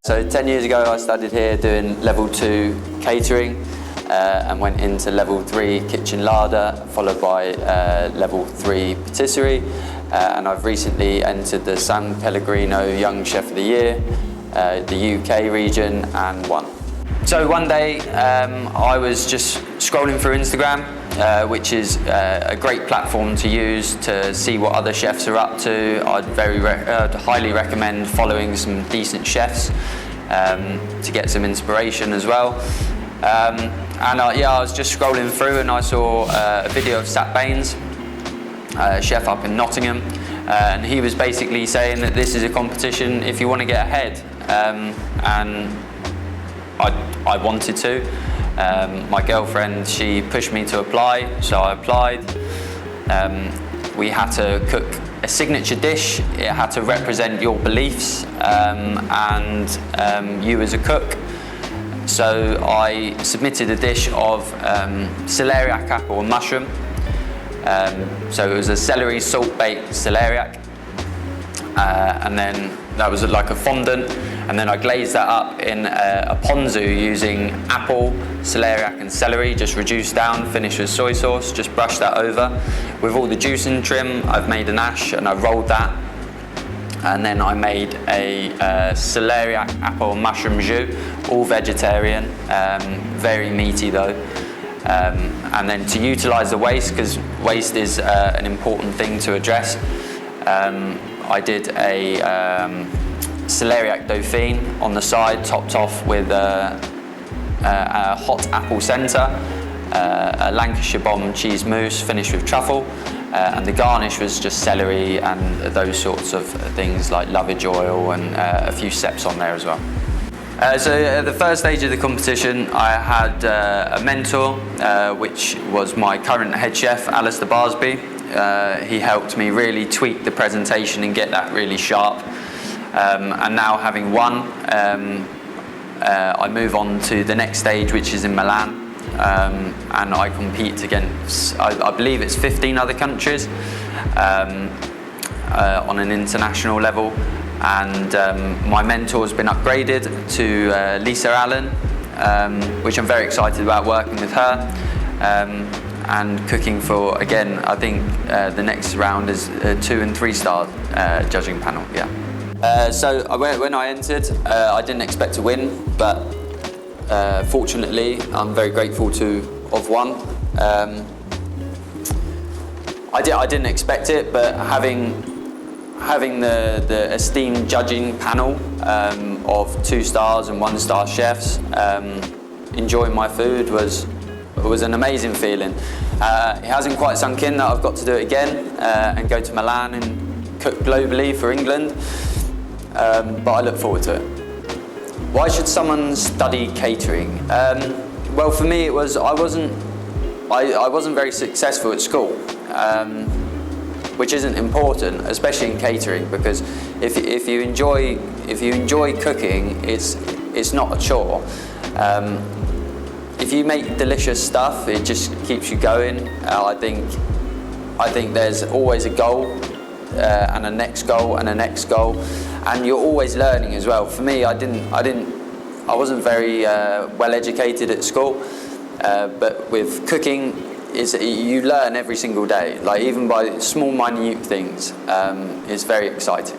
So 10 years ago I started here doing level 2 catering and went into level 3 kitchen larder, followed by level 3 patisserie, and I've recently entered the S.Pellegrino Young Chef of the Year, the UK region, and won. So one day I was just scrolling through Instagram, which is a great platform to use to see what other chefs are up to. I'd highly recommend following some decent chefs to get some inspiration as well. I was just scrolling through and I saw a video of Sat Baines, a chef up in Nottingham, and he was basically saying that this is a competition if you want to get ahead, and I wanted to. My girlfriend, she pushed me to apply, so I applied. We had to cook a signature dish. It had to represent your beliefs and you as a cook. So I submitted a dish of celeriac apple and mushroom. So it was a celery salt-baked celeriac, and then that was like a fondant, and then I glazed that up in a ponzu using apple, celeriac and celery, just reduced down, finished with soy sauce, just brushed that over. With all the juice and trim, I've made an ash and I rolled that. And then I made a celeriac apple and mushroom jus, all vegetarian, very meaty though. And then to utilise the waste, because waste is an important thing to address, I did a celeriac dauphine on the side, topped off with a hot apple centre, a Lancashire bomb cheese mousse finished with truffle, and the garnish was just celery and those sorts of things like lovage oil and a few steps on there as well. So at the first stage of the competition I had a mentor, which was my current head chef, Alistair Barsby. He helped me really tweak the presentation and get that really sharp. And now having won, I move on to the next stage, which is in Milan, and I compete against, I believe it's 15 other countries on an international level. And my mentor's been upgraded to Lisa Allen, which I'm very excited about working with her. And cooking for, again, I think the next round is a 2- and 3-star judging panel, yeah. So when I entered, I didn't expect to win, but fortunately, I'm very grateful to have won. I didn't expect it, but having the esteemed judging panel of 2-star and 1-star chefs enjoying my food was an amazing feeling. It hasn't quite sunk in that I've got to do it again and go to Milan and cook globally for England, but I look forward to it. Why should someone study catering? Well, for me it was I wasn't very successful at school, which isn't important, especially in catering, because if you enjoy cooking, it's not a chore. If you make delicious stuff, it just keeps you going. I think there's always a goal and a next goal and a next goal, and you're always learning as well. For me, I wasn't very well educated at school, but with cooking, you learn every single day. Like even by small, minute things, it's very exciting.